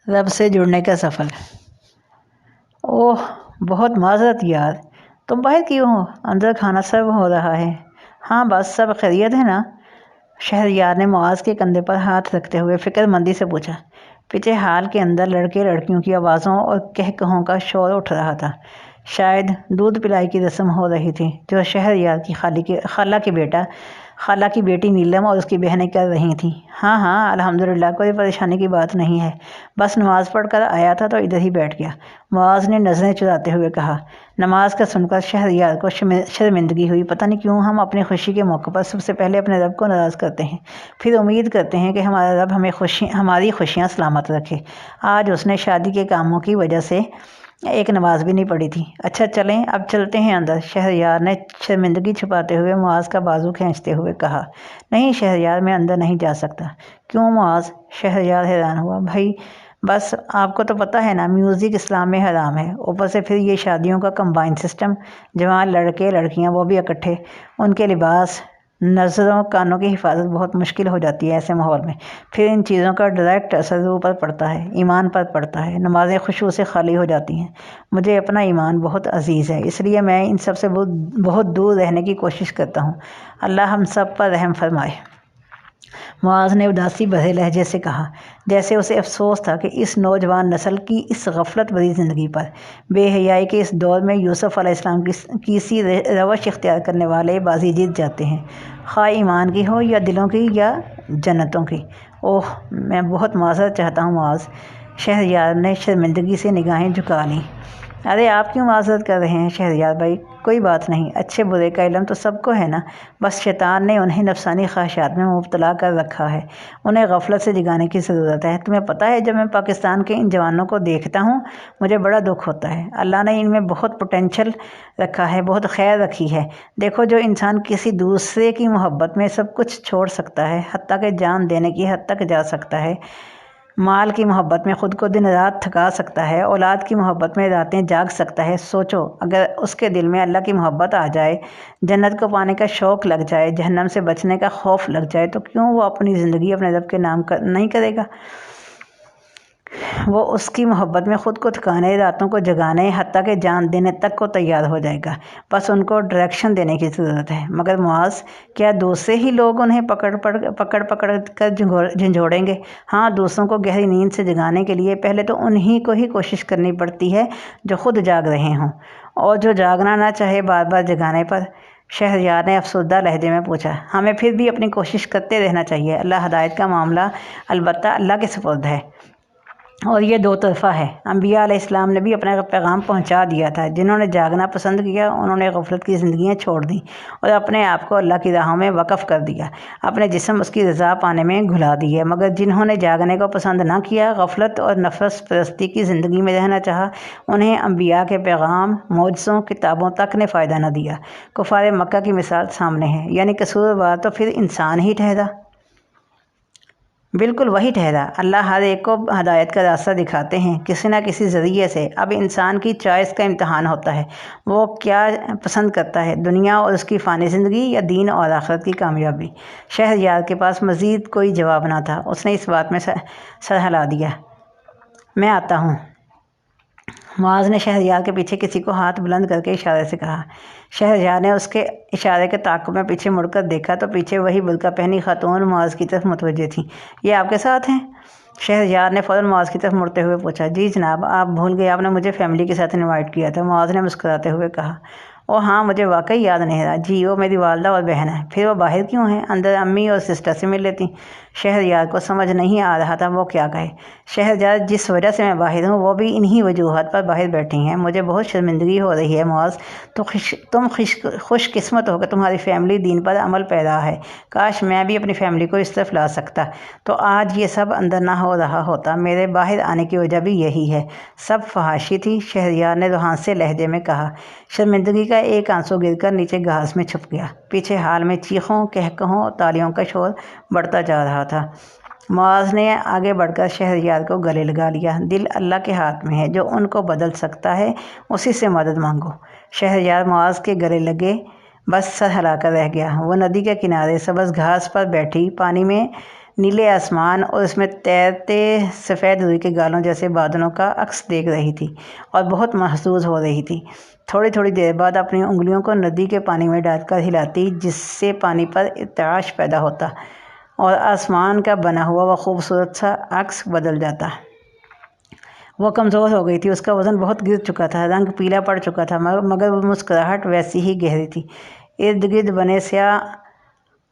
رب سے جڑنے کا سفر۔ اوہ بہت معذرت یار، تم باہر کیوں ہو؟ اندر کھانا سرو ہو رہا ہے۔ ہاں بس سب خیریت ہے نا؟ شہریار نے معاذ کے کندھے پر ہاتھ رکھتے ہوئے فکر مندی سے پوچھا۔ پیچھے ہال کے اندر لڑکے لڑکیوں کی آوازوں اور کہکہوں کا شور اٹھ رہا تھا۔ شاید دودھ پلائی کی رسم ہو رہی تھی جو شہریار کی خالہ کی بیٹی نیلم اور اس کی بہنیں کر رہی تھیں۔ ہاں ہاں الحمدللہ، کوئی پریشانی کی بات نہیں ہے، بس نماز پڑھ کر آیا تھا تو ادھر ہی بیٹھ گیا، معاذ نے نظریں چراتے ہوئے کہا۔ نماز کا سن کر شہریار کو شرمندگی ہوئی۔ پتہ نہیں کیوں ہم اپنی خوشی کے موقع پر سب سے پہلے اپنے رب کو ناراض کرتے ہیں، پھر امید کرتے ہیں کہ ہمارا رب ہماری خوشیاں سلامت رکھے۔ آج اس نے شادی کے کاموں کی وجہ سے ایک نماز بھی نہیں پڑھی تھی۔ اچھا چلیں اب چلتے ہیں اندر، شہریار نے شرمندگی چھپاتے ہوئے معاذ کا بازو کھینچتے ہوئے کہا۔ نہیں شہریار، میں اندر نہیں جا سکتا۔ کیوں معاذ؟ شہریار حیران ہوا۔ بھائی بس آپ کو تو پتہ ہے نا، میوزک اسلام میں حرام ہے، اوپر سے پھر یہ شادیوں کا کمبائن سسٹم، جوان لڑکے لڑکیاں وہ بھی اکٹھے، ان کے لباس، نظروں کانوں کی حفاظت بہت مشکل ہو جاتی ہے ایسے ماحول میں، پھر ان چیزوں کا ڈائریکٹ اثر روح پر پڑتا ہے، ایمان پر پڑتا ہے، نمازیں خشوع سے خالی ہو جاتی ہیں۔ مجھے اپنا ایمان بہت عزیز ہے، اس لیے میں ان سب سے بہت دور رہنے کی کوشش کرتا ہوں، اللہ ہم سب پر رحم فرمائے۔ معاذ نے اداسی بھرے لہجے سے کہا، جیسے اسے افسوس تھا کہ اس نوجوان نسل کی اس غفلت بھری زندگی پر۔ بے حیائی کے اس دور میں یوسف علیہ السلام کی سی روش اختیار کرنے والے بازی جیت جاتے ہیں، خواہ ایمان کی ہو یا دلوں کی یا جنتوں کی۔ اوہ میں بہت معذرت چاہتا ہوں معاذ۔ شہریار نے شرمندگی سے نگاہیں جھکا لیں۔ ارے آپ کیوں معذرت کر رہے ہیں شہریار بھائی، کوئی بات نہیں، اچھے برے کا علم تو سب کو ہے نا، بس شیطان نے انہیں نفسانی خواہشات میں مبتلا کر رکھا ہے، انہیں غفلت سے جگانے کی ضرورت ہے۔ تمہیں پتہ ہے جب میں پاکستان کے ان جوانوں کو دیکھتا ہوں مجھے بڑا دکھ ہوتا ہے، اللہ نے ان میں بہت پوٹینشل رکھا ہے، بہت خیر رکھی ہے۔ دیکھو جو انسان کسی دوسرے کی محبت میں سب کچھ چھوڑ سکتا ہے، حتیٰ کہ جان دینے کی حد تک جا سکتا ہے، مال کی محبت میں خود کو دن رات تھکا سکتا ہے، اولاد کی محبت میں راتیں جاگ سکتا ہے، سوچو اگر اس کے دل میں اللہ کی محبت آ جائے، جنت کو پانے کا شوق لگ جائے، جہنم سے بچنے کا خوف لگ جائے، تو کیوں وہ اپنی زندگی اپنے رب کے نام نہیں کرے گا؟ وہ اس کی محبت میں خود کو تھکانے، راتوں کو جگانے، حتیٰ کہ جان دینے تک کو تیار ہو جائے گا، بس ان کو ڈائریکشن دینے کی ضرورت ہے۔ مگر معاذ، کیا دوسرے ہی لوگ انہیں پکڑ کر جھنجھوڑیں گے؟ ہاں، دوسروں کو گہری نیند سے جگانے کے لیے پہلے تو انہی کو ہی کوشش کرنی پڑتی ہے جو خود جاگ رہے ہوں، اور جو جاگنا نہ چاہے بار بار جگانے پر۔ شہریار نے افسردہ لہجے میں پوچھا۔ ہمیں پھر بھی اپنی کوشش کرتے رہنا چاہیے، اللہ ہدایت کا معاملہ البتہ اللہ کے سپرد ہے، اور یہ دو طرفہ ہے۔ انبیاء علیہ السلام نے بھی اپنا پیغام پہنچا دیا تھا، جنہوں نے جاگنا پسند کیا انہوں نے غفلت کی زندگیاں چھوڑ دیں اور اپنے آپ کو اللہ کی راہوں میں وقف کر دیا، اپنے جسم اس کی رضا پانے میں گھلا دیے۔ مگر جنہوں نے جاگنے کو پسند نہ کیا، غفلت اور نفس پرستی کی زندگی میں رہنا چاہا، انہیں انبیاء کے پیغام، معجزوں، کتابوں تک نے فائدہ نہ دیا۔ کفار مکہ کی مثال سامنے ہے، یعنی قصوروار تو پھر انسان ہی ٹھہرا۔ بالکل وہی ٹھہرا، اللہ ہر ایک کو ہدایت کا راستہ دکھاتے ہیں کسی نہ کسی ذریعے سے۔ اب انسان کی چوائس کا امتحان ہوتا ہے، وہ کیا پسند کرتا ہے، دنیا اور اس کی فانی زندگی یا دین اور آخرت کی کامیابی؟ شہریار کے پاس مزید کوئی جواب نہ تھا، اس نے اس بات میں سر ہلا دیا۔ میں آتا ہوں۔ معاذ نے شہریار کے پیچھے کسی کو ہاتھ بلند کر کے اشارے سے کہا۔ شہریار نے اس کے اشارے کے تعاقب میں پیچھے مڑ کر دیکھا تو پیچھے وہی برقع پہنی خاتون معاذ کی طرف متوجہ تھیں۔ یہ آپ کے ساتھ ہیں؟ شہریار نے فوراً معاذ کی طرف مڑتے ہوئے پوچھا۔ جی جناب، آپ بھول گئے، آپ نے مجھے فیملی کے ساتھ انوائٹ کیا تھا، معاذ نے مسکراتے ہوئے کہا۔ اوہ ہاں، مجھے واقعی یاد نہیں رہا، جی وہ میری والدہ اور بہن ہے۔ پھر وہ باہر کیوں ہیں؟ اندر امی اور سسٹر سے مل لیتی۔ شہریار کو سمجھ نہیں آ رہا تھا وہ کیا کہے۔ شہریار، جس وجہ سے میں باہر ہوں وہ بھی انہی وجوہات پر باہر بیٹھی ہیں، مجھے بہت شرمندگی ہو رہی ہے معاذ، تم خوش قسمت ہو کہ تمہاری فیملی دین پر عمل پیرا ہے، کاش میں بھی اپنی فیملی کو اس طرف لا سکتا تو آج یہ سب اندر نہ ہو رہا ہوتا۔ میرے باہر آنے کی وجہ بھی یہی ہے، سب فحاشی تھی، شہریار نے روحانسے لہجے میں کہا۔ شرمندگی کا ایک آنسو گر کر نیچے گھاس میں چھپ گیا۔ پیچھے حال میں چیخوں، کہکہوں اور تالیوں کا شور بڑھتا جا رہا تھا۔ معاذ نے آگے بڑھ کر شہریار کو گلے لگا لیا۔ دل اللہ کے ہاتھ میں ہے، جو ان کو بدل سکتا ہے اسی سے مدد مانگو۔ شہریار معاذ کے گلے لگے بس سر ہلا کر رہ گیا۔ وہ ندی کے کنارے سبز گھاس پر بیٹھی پانی میں نیلے آسمان اور اس میں تیرتے سفید روئی کے گالوں جیسے بادلوں کا عکس دیکھ رہی تھی اور بہت محظوظ ہو رہی تھی۔ تھوڑی تھوڑی دیر بعد اپنی انگلیوں کو ندی کے پانی میں ڈال کر ہلاتی، جس سے پانی پر ارتعاش پیدا ہوتا اور آسمان کا بنا ہوا وہ خوبصورت سا عکس بدل جاتا۔ وہ کمزور ہو گئی تھی، اس کا وزن بہت گر چکا تھا، رنگ پیلا پڑ چکا تھا، مگر وہ مسکراہٹ ویسی ہی گہری تھی۔ ارد گرد بنے سیاہ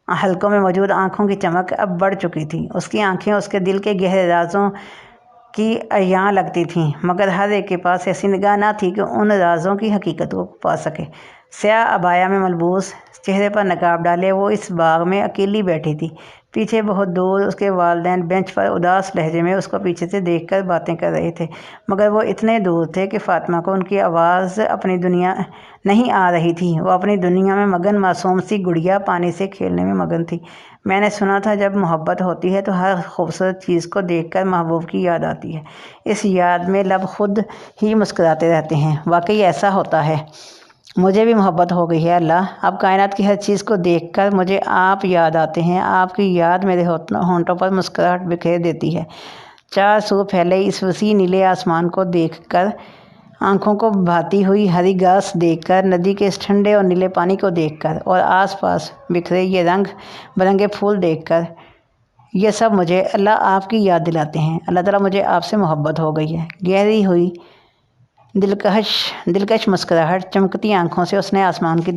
حلقوں میں موجود آنکھوں کی چمک اب بڑھ چکی تھی۔ اس کی آنکھیں اس کے دل کے گہرے رازوں کی عیاں لگتی تھیں، مگر ہر ایک کے پاس ایسی نگاہ نہ تھی کہ ان رازوں کی حقیقت کو پا سکے۔ سیاہ عبایا میں ملبوس، چہرے پر نقاب ڈالے، وہ اس باغ میں اکیلی بیٹھی تھی۔ پیچھے بہت دور اس کے والدین بینچ پر اداس لہجے میں اس کو پیچھے سے دیکھ کر باتیں کر رہے تھے، مگر وہ اتنے دور تھے کہ فاطمہ کو ان کی آواز اپنی دنیا نہیں آ رہی تھی۔ وہ اپنی دنیا میں مگن معصوم سی گڑیا پانی سے کھیلنے میں مگن تھی۔ میں نے سنا تھا جب محبت ہوتی ہے تو ہر خوبصورت چیز کو دیکھ کر محبوب کی یاد آتی ہے، اس یاد میں لب خود ہی مسکراتے رہتے ہیں۔ واقعی ایسا ہوتا ہے، مجھے بھی محبت ہو گئی ہے اللہ۔ اب کائنات کی ہر چیز کو دیکھ کر مجھے آپ یاد آتے ہیں، آپ کی یاد میرے ہونٹوں پر مسکراہٹ بکھیر دیتی ہے۔ چار سو پھیلے اس وسیع نیلے آسمان کو دیکھ کر، آنکھوں کو بھاتی ہوئی ہری گھاس دیکھ کر، ندی کے اس ٹھنڈے اور نیلے پانی کو دیکھ کر، اور آس پاس بکھرے یہ رنگ برنگے پھول دیکھ کر، یہ سب مجھے اللہ آپ کی یاد دلاتے ہیں۔ اللہ تعالیٰ مجھے آپ سے محبت ہو گئی ہے۔ گہری ہوئی دلکش مسکراہٹ چمکتی آنکھوں سے اس نے آسمان کی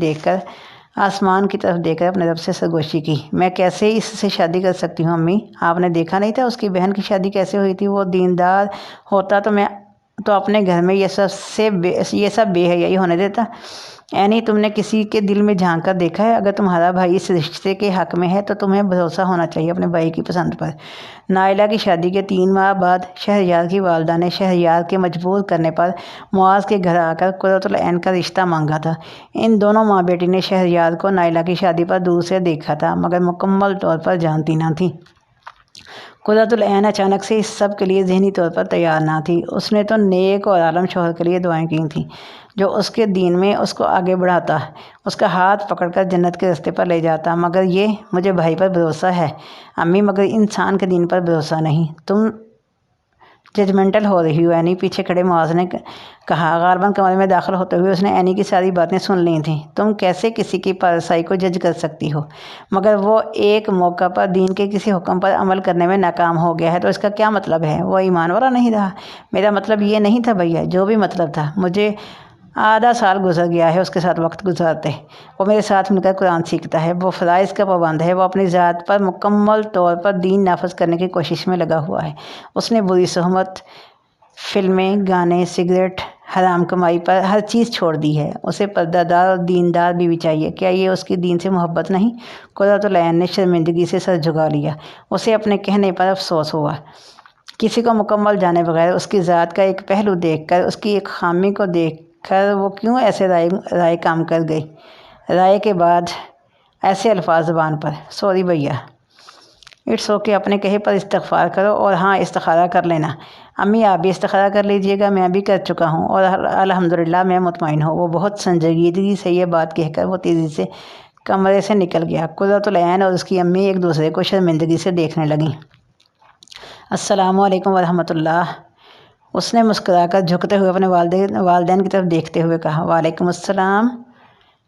طرف دیکھ کر اپنے رب سے سرگوشی کی۔ میں کیسے اس سے شادی کر سکتی ہوں امی؟ آپ نے دیکھا نہیں تھا اس کی بہن کی شادی کیسے ہوئی تھی؟ وہ دیندار ہوتا تو اپنے گھر میں یہ سب بے حیائی ہونے دیتا؟ اینی تم نے کسی کے دل میں جھانک کر دیکھا ہے؟ اگر تمہارا بھائی اس رشتے کے حق میں ہے تو تمہیں بھروسہ ہونا چاہیے اپنے بھائی کی پسند پر۔ نائلہ کی شادی کے 3 ماہ بعد شہریار کی والدہ نے شہریار کے مجبور کرنے پر معاذ کے گھر آ کر قرۃ العین کا رشتہ مانگا تھا۔ ان دونوں ماں بیٹی نے شہریار کو نائلہ کی شادی پر دور سے دیکھا تھا، مگر مکمل طور پر جانتی نہ تھی۔ قرۃ العین اچانک سے اس سب کے لیے ذہنی طور پر تیار نہ تھی۔ اس نے تو نیک اور عالم شوہر کے لیے دعائیں کی تھیں جو اس کے دین میں اس کو آگے بڑھاتا، اس کا ہاتھ پکڑ کر جنت کے راستے پر لے جاتا۔ مگر یہ مجھے بھائی پر بھروسہ ہے امی، مگر انسان کے دین پر بھروسہ نہیں۔ تم ججمنٹل ہو رہی ہو اینی، پیچھے کھڑے معاذ نے کہا۔ غالباً کمرے میں داخل ہوتے ہوئے اس نے اینی کی ساری باتیں سن لی تھیں۔ تم کیسے کسی کی پارسائی کو جج کر سکتی ہو؟ مگر وہ ایک موقع پر دین کے کسی حکم پر عمل کرنے میں ناکام ہو گیا ہے تو اس کا کیا مطلب ہے؟ وہ ایمان والا نہیں رہا؟ میرا مطلب یہ نہیں تھا بھیا، جو بھی مطلب تھا، مجھے آدھا سال گزر گیا ہے اس کے ساتھ وقت گزارتے۔ وہ میرے ساتھ مل کر قرآن سیکھتا ہے، وہ فرائض کا پابند ہے، وہ اپنی ذات پر مکمل طور پر دین نافذ کرنے کی کوشش میں لگا ہوا ہے۔ اس نے بری صحبت، فلمیں، گانے، سگریٹ، حرام کمائی پر ہر چیز چھوڑ دی ہے۔ اسے پردہ دار اور دیندار بیوی چاہیے۔ کیا یہ اس کی دین سے محبت نہیں؟ قرۃ العین نے شرمندگی سے سر جھکا لیا۔ اسے اپنے کہنے پر افسوس ہوا۔ کسی کو مکمل جانے بغیر اس کی ذات کا ایک پہلو دیکھ کر، اس کی ایک خامی کو دیکھ کر وہ کیوں ایسے رائے کام کر گئی؟ رائے کے بعد ایسے الفاظ زبان پر، سوری بھیا، اٹس اوکے، اپنے کہے پر استغفار کرو، اور ہاں استخارہ کر لینا۔ امی آپ بھی استخارہ کر لیجئے گا، میں بھی کر چکا ہوں اور الحمدللہ میں مطمئن ہوں۔ وہ بہت سنجیدگی سے یہ بات کہہ کر وہ تیزی سے کمرے سے نکل گیا۔ قرۃ العین اور اس کی امی ایک دوسرے کو شرمندگی سے دیکھنے لگیں۔ السلام علیکم ورحمۃ اللہ، اس نے مسکرا کر جھکتے ہوئے اپنے والدین کی طرف دیکھتے ہوئے کہا۔ وعلیکم السلام،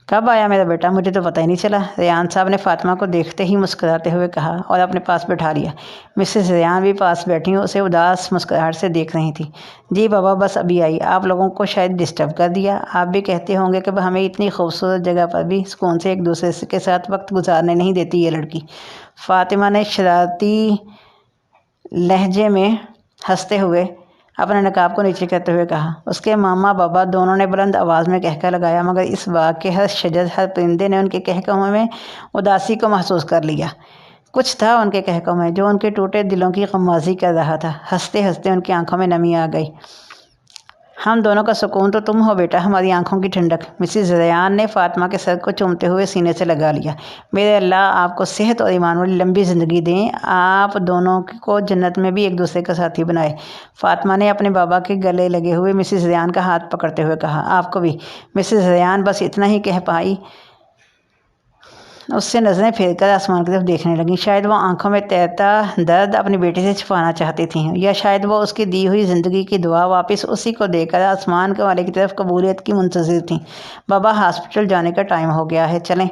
کب آیا میرا بیٹا؟ مجھے تو پتہ ہی نہیں چلا، ریان صاحب نے فاطمہ کو دیکھتے ہی مسکراتے ہوئے کہا اور اپنے پاس بٹھا لیا۔ مسز ریان بھی پاس بیٹھی اسے اداس مسکراہٹ سے دیکھ رہی تھی۔ جی بابا، بس ابھی آئی، آپ لوگوں کو شاید ڈسٹرب کر دیا؟ آپ بھی کہتے ہوں گے کہ ہمیں اتنی خوبصورت جگہ پر بھی سکون سے ایک دوسرے کے ساتھ وقت گزارنے نہیں دیتی یہ لڑکی۔ فاطمہ نے شرارتی لہجے میں ہنستے ہوئے اپنے نقاب کو نیچے کرتے ہوئے کہا۔ اس کے ماما بابا دونوں نے بلند آواز میں کہکا لگایا، مگر اس باغ کے ہر شجر، ہر پرندے نے ان کے کہکہوں میں اداسی کو محسوس کر لیا۔ کچھ تھا ان کے کہکوں میں جو ان کے ٹوٹے دلوں کی غمازی کر رہا تھا۔ ہنستے ہنستے ان کی آنکھوں میں نمی آ گئی۔ ہم دونوں کا سکون تو تم ہو بیٹا، ہماری آنکھوں کی ٹھنڈک۔ مسز ریان نے فاطمہ کے سر کو چومتے ہوئے سینے سے لگا لیا۔ میرے اللہ آپ کو صحت اور ایمان والی لمبی زندگی دیں، آپ دونوں کو جنت میں بھی ایک دوسرے کا ساتھی بنائے۔ فاطمہ نے اپنے بابا کے گلے لگے ہوئے مسز ریان کا ہاتھ پکڑتے ہوئے کہا۔ آپ کو بھی۔ مسز ریان بس اتنا ہی کہہ پائی اس سے نظریں پھیر کر آسمان کی طرف دیکھنے لگیں۔ شاید وہ آنکھوں میں تیرتا درد اپنی بیٹی سے چھپانا چاہتی تھیں، یا شاید وہ اس کی دی ہوئی زندگی کی دعا واپس اسی کو دے کر آسمان کے والے کی طرف قبولیت کی منتظر تھیں۔ بابا، ہاسپٹل جانے کا ٹائم ہو گیا ہے، چلیں۔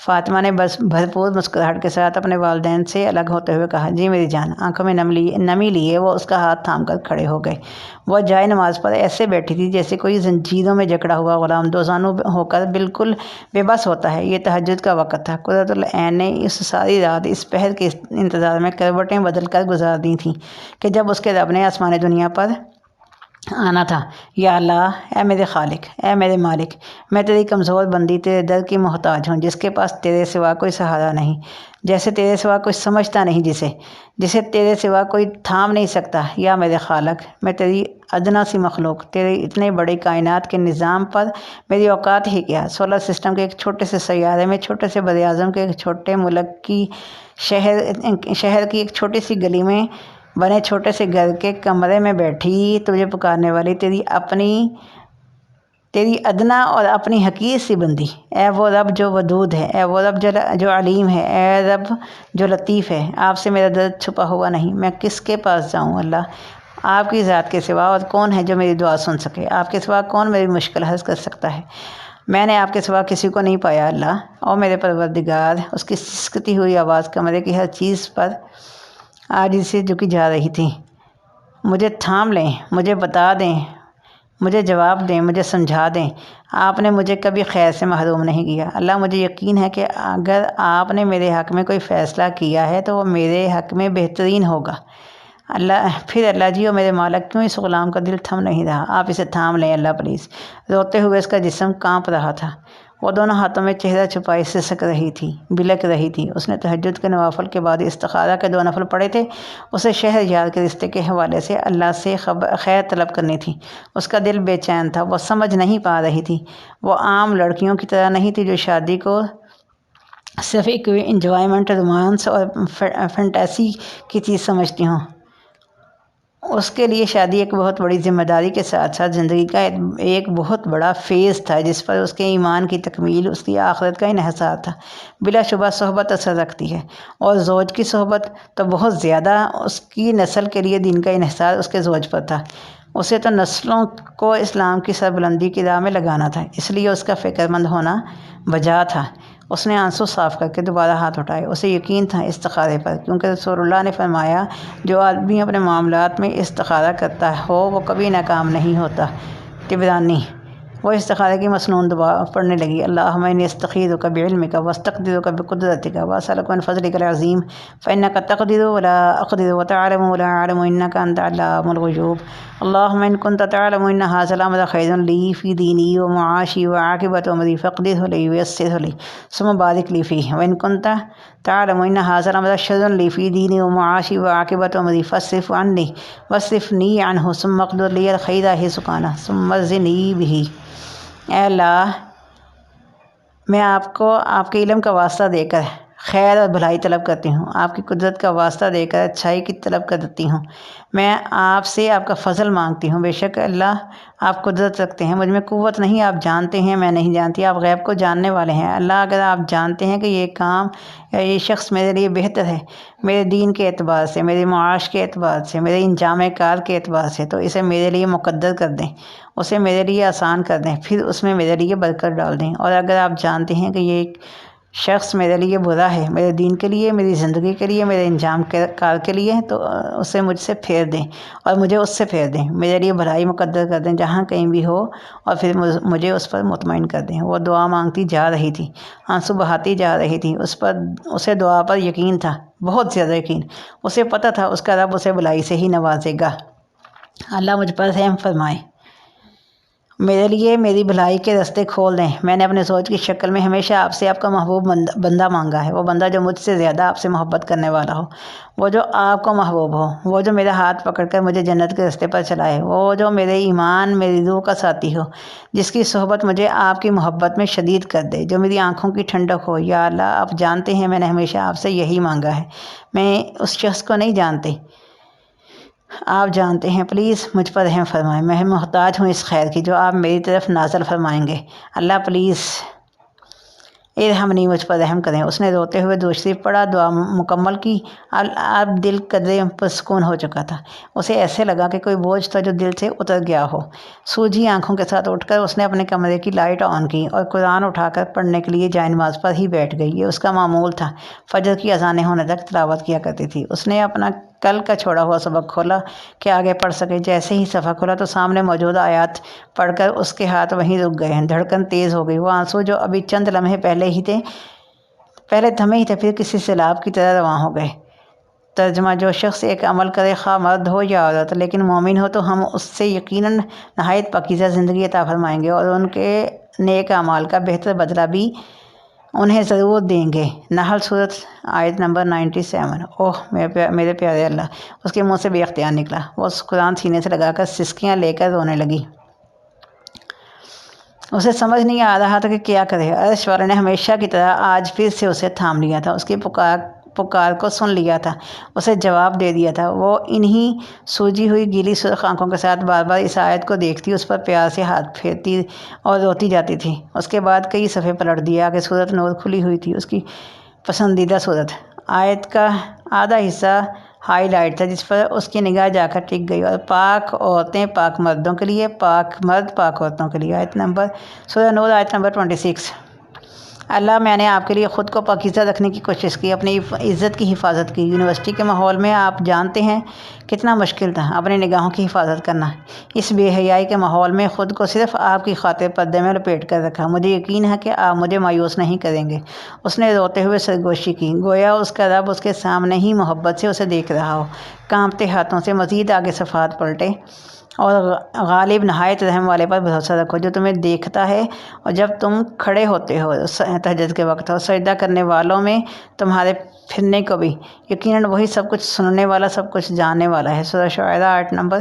فاطمہ نے بس بھرپور مسکراہٹ کے ساتھ اپنے والدین سے الگ ہوتے ہوئے کہا۔ جی میری جان۔ آنکھوں میں نمی لیے وہ اس کا ہاتھ تھام کر کھڑے ہو گئے۔ وہ جائے نماز پر ایسے بیٹھی تھی جیسے کوئی زنجیروں میں جکڑا ہوا غلام دوزانو ہو کر بالکل بے بس ہوتا ہے۔ یہ تہجد کا وقت تھا۔ قرۃ العین نے اس ساری رات اس پہر کے انتظار میں کروٹیں بدل کر گزار دی تھیں کہ جب اس کے رب نے آسمان دنیا پر آنا تھا۔ یا اللہ، اے میرے خالق، اے میرے مالک، میں تیری کمزور بندی تیرے در کی محتاج ہوں، جس کے پاس تیرے سوا کوئی سہارا نہیں، جیسے تیرے سوا کوئی سمجھتا نہیں، جسے تیرے سوا کوئی تھام نہیں سکتا۔ یا میرے خالق، میں تیری ادنا سی مخلوق، تیرے اتنے بڑے کائنات کے نظام پر میری اوقات ہی کیا؟ سولر سسٹم کے ایک چھوٹے سے سیارے میں، چھوٹے سے بر اعظم کے ایک چھوٹے ملک کی شہر کی ایک چھوٹی سی گلی میں بنے چھوٹے سے گھر کے کمرے میں بیٹھی تجھے پکارنے والی تیری ادنا اور اپنی حقیر سی بندی۔ اے وہ رب جو ودود ہے، اے وہ رب جو علیم ہے، اے رب جو لطیف ہے، آپ سے میرا درد چھپا ہوا نہیں، میں کس کے پاس جاؤں؟ اللہ، آپ کی ذات کے سوا اور کون ہے جو میری دعا سن سکے؟ آپ کے سوا کون میری مشکل حل کر سکتا ہے؟ میں نے آپ کے سوا کسی کو نہیں پایا اللہ۔ اور میرے پروردگار، اس کی سسکتی ہوئی آواز کمرے کی ہر چیز پر عاجزی سے جھکی جا رہی تھی۔ مجھے تھام لیں، مجھے بتا دیں، مجھے جواب دیں، مجھے سمجھا دیں۔ آپ نے مجھے کبھی خیر سے محروم نہیں کیا اللہ۔ مجھے یقین ہے کہ اگر آپ نے میرے حق میں کوئی فیصلہ کیا ہے تو وہ میرے حق میں بہترین ہوگا اللہ۔ پھر اللہ جی، اور میرے مالک، کیوں اس غلام کا دل تھم نہیں رہا؟ آپ اسے تھام لیں اللہ پلیز۔ روتے ہوئے اس کا جسم کانپ رہا تھا۔ وہ دونوں ہاتھوں میں چہرہ چھپائے سسک رہی تھی، بلک رہی تھی۔ اس نے تہجد کے نوافل کے بعد استخارہ کے 2 نفل پڑھے تھے۔ اسے شہر یار کے رشتے کے حوالے سے اللہ سے خیر طلب کرنی تھی۔ اس کا دل بے چین تھا، وہ سمجھ نہیں پا رہی تھی۔ وہ عام لڑکیوں کی طرح نہیں تھی جو شادی کو صرف ایک انجوائمنٹ، رومانس اور فینٹیسی کی چیز سمجھتی ہوں۔ اس کے لیے شادی ایک بہت بڑی ذمہ داری کے ساتھ ساتھ زندگی کا ایک بہت بڑا فیز تھا جس پر اس کے ایمان کی تکمیل، اس کی آخرت کا انحصار تھا۔ بلا شبہ صحبت اثر رکھتی ہے، اور زوج کی صحبت تو بہت زیادہ۔ اس کی نسل کے لیے دین کا انحصار اس کے زوج پر تھا۔ اسے تو نسلوں کو اسلام کی سربلندی کی راہ میں لگانا تھا، اس لیے اس کا فکر مند ہونا بجا تھا۔ اس نے آنسو صاف کر کے دوبارہ ہاتھ اٹھائے۔ اسے یقین تھا استخارے پر، کیونکہ رسول اللہ نے فرمایا جو آدمی اپنے معاملات میں استخارہ کرتا ہو وہ کبھی ناکام نہیں ہوتا۔ طبرانی۔ وہ استخارے کی مسنون دعا پڑھنے لگی۔ اللہم انی استخیرک بعلمک واستقدرک بقدرتک واسألک من فضلک العظیم فإنک تقدر ولا اقدر وتعلم ولا اعلم انک انت علام الغیوب۔ اللہم ان کنت تعلم ان ھذا الامر خیر لی فی دینی ومعاشی وعاقبۃ امری فاقدرہ لی ویسرہ لی ثم بارک لی فیہ، وان کنت تعلم ان ھذا الامر شر لی فی دینی ومعاشی وعاقبۃ امری فاصرف عنی واصرفنی عنہ ثم اقدر لی الخیر حیث کان ثم ارزقنی بہ۔ اے اللہ، میں آپ کو آپ کے علم کا واسطہ دے کر خیر اور بھلائی طلب کرتی ہوں، آپ کی قدرت کا واسطہ دے کر اچھائی کی طلب کرتی ہوں۔ میں آپ سے آپ کا فضل مانگتی ہوں۔ بے شک اللہ، آپ قدرت رکھتے ہیں، مجھ میں قوت نہیں، آپ جانتے ہیں میں نہیں جانتی، آپ غیب کو جاننے والے ہیں اللہ۔ اگر آپ جانتے ہیں کہ یہ کام یا یہ شخص میرے لیے بہتر ہے، میرے دین کے اعتبار سے، میرے معاش کے اعتبار سے، میرے انجام کار کے اعتبار سے، تو اسے میرے لیے مقدر کر دیں، اسے میرے لیے آسان کر دیں، پھر اس میں میرے لیے برکت ڈال دیں۔ اور اگر آپ جانتے ہیں کہ یہ شخص میرے لیے برا ہے، میرے دین کے لیے، میری زندگی کے لیے، میرے انجام کار کے لیے، تو اسے مجھ سے پھیر دیں اور مجھے اس سے پھیر دیں، میرے لیے بھلائی مقدر کر دیں جہاں کہیں بھی ہو، اور پھر مجھے اس پر مطمئن کر دیں۔ وہ دعا مانگتی جا رہی تھی، آنسو بہاتی جا رہی تھی۔ اسے دعا پر یقین تھا، بہت زیادہ یقین۔ اسے پتہ تھا اس کا رب اسے بھلائی سے ہی نوازے گا۔ اللہ مجھ پر رحم فرمائے، میرے لیے میری بھلائی کے راستے کھول دیں۔ میں نے اپنے سوچ کی شکل میں ہمیشہ آپ سے آپ کا محبوب بندہ مانگا ہے، وہ بندہ جو مجھ سے زیادہ آپ سے محبت کرنے والا ہو، وہ جو آپ کو محبوب ہو، وہ جو میرا ہاتھ پکڑ کر مجھے جنت کے راستے پر چلائے، وہ جو میرے ایمان، میری روح کا ساتھی ہو، جس کی صحبت مجھے آپ کی محبت میں شدید کر دے، جو میری آنکھوں کی ٹھنڈک ہو۔ یا اللہ، آپ جانتے ہیں میں نے ہمیشہ آپ سے یہی مانگا ہے، میں اس شخص کو نہیں جانتے، آپ جانتے ہیں، پلیز مجھ پر رحم فرمائیں، میں محتاج ہوں اس خیر کی جو آپ میری طرف نازل فرمائیں گے۔ اللہ پلیز ارحمنی، مجھ پر رحم کریں۔ اس نے روتے ہوئے درود شریف پڑھا، دعا مکمل کی۔ اب دل قدرے پرسکون ہو چکا تھا۔ اسے ایسے لگا کہ کوئی بوجھ تھا جو دل سے اتر گیا ہو۔ سوجھی آنکھوں کے ساتھ اٹھ کر اس نے اپنے کمرے کی لائٹ آن کی اور قرآن اٹھا کر پڑھنے کے لیے جائے نماز پر ہی بیٹھ گئی۔ یہ اس کا معمول تھا، فجر کی اذانیں ہونے تک تلاوت کیا کرتی تھی۔ اس نے اپنا کل کا چھوڑا ہوا سبق کھولا کہ آگے پڑھ سکے۔ جیسے ہی صفحہ کھولا تو سامنے موجود آیات پڑھ کر اس کے ہاتھ وہیں رک گئے، دھڑکن تیز ہو گئی۔ وہ آنسو جو ابھی چند لمحے پہلے تھمے ہی تھے، پھر کسی سیلاب کی طرح رواں ہو گئے۔ ترجمہ: جو شخص ایک عمل کرے، خواہ مرد ہو یا عورت، لیکن مومن ہو، تو ہم اس سے یقیناً نہایت پاکیزہ زندگی عطا فرمائیں گے اور ان کے نیک اعمال کا بہتر بدلہ بھی انہیں ضرور دیں گے۔ نحل سورۃ آیت نمبر 97۔ اوہ میرے پیارے اللہ! اس کے منہ سے بے اختیار نکلا۔ وہ قرآن سینے سے لگا کر سسکیاں لے کر رونے لگی۔ اسے سمجھ نہیں آ رہا تھا کہ کیا کرے۔ عرش والے نے ہمیشہ کی طرح آج پھر سے اسے تھام لیا تھا، اس کی پکار کو سن لیا تھا، اسے جواب دے دیا تھا۔ وہ انہی سوجی ہوئی گیلی سرخ آنکھوں کے ساتھ بار بار اس آیت کو دیکھتی، اس پر پیار سے ہاتھ پھیرتی اور روتی جاتی تھی۔ اس کے بعد کئی صفحے پلٹ دیے۔ آگے سورۃ نور کھلی ہوئی تھی، اس کی پسندیدہ سورت۔ آیت کا آدھا حصہ ہائی لائٹ تھا جس پر اس کی نگاہ جا کر ٹک گئی، اور پاک عورتیں پاک مردوں کے لیے، پاک مرد پاک عورتوں کے لیے۔ سورۃ نور آیت نمبر 26۔ اللہ، میں نے آپ کے لیے خود کو پاکیزہ رکھنے کی کوشش کی، اپنی عزت کی حفاظت کی۔ یونیورسٹی کے ماحول میں آپ جانتے ہیں کتنا مشکل تھا اپنی نگاہوں کی حفاظت کرنا۔ اس بے حیائی کے ماحول میں خود کو صرف آپ کی خاطر پردے میں لپیٹ کر رکھا۔ مجھے یقین ہے کہ آپ مجھے مایوس نہیں کریں گے۔ اس نے روتے ہوئے سرگوشی کی، گویا اس کا رب اس کے سامنے ہی محبت سے اسے دیکھ رہا ہو۔ کانپتے ہاتھوں سے مزید آگے صفحات پلٹے۔ اور غالب نہایت رحم والے پر بھروسہ رکھو جو تمہیں دیکھتا ہے اور جب تم کھڑے ہوتے ہو تہجد کے وقت، اور سجدہ کرنے والوں میں تمہارے پھرنے کو بھی۔ یقیناً وہی سب کچھ سننے والا، سب کچھ جاننے والا ہے۔ سورۃ شعراء آیت نمبر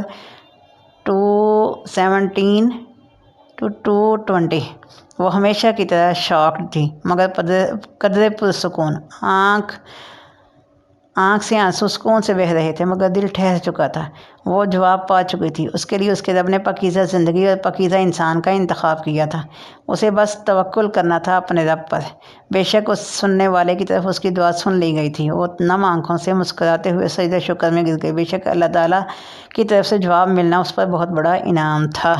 217 to 220۔ وہ ہمیشہ کی طرح شاکڈ تھی، مگر قدرے پرسکون۔ آنکھ سے آنسو سکون سے بہہ رہے تھے، مگر دل ٹھہر چکا تھا۔ وہ جواب پا چکی تھی۔ اس کے لیے اس کے رب نے پاکیزہ زندگی اور پاکیزہ انسان کا انتخاب کیا تھا۔ اسے بس توکل کرنا تھا اپنے رب پر۔ بے شک اس سننے والے کی طرف اس کی دعا سن لی گئی تھی۔ وہ نم آنکھوں سے مسکراتے ہوئے سجدہ شکر میں گر گئی۔ بے شک اللہ تعالیٰ کی طرف سے جواب ملنا اس پر بہت بڑا انعام تھا۔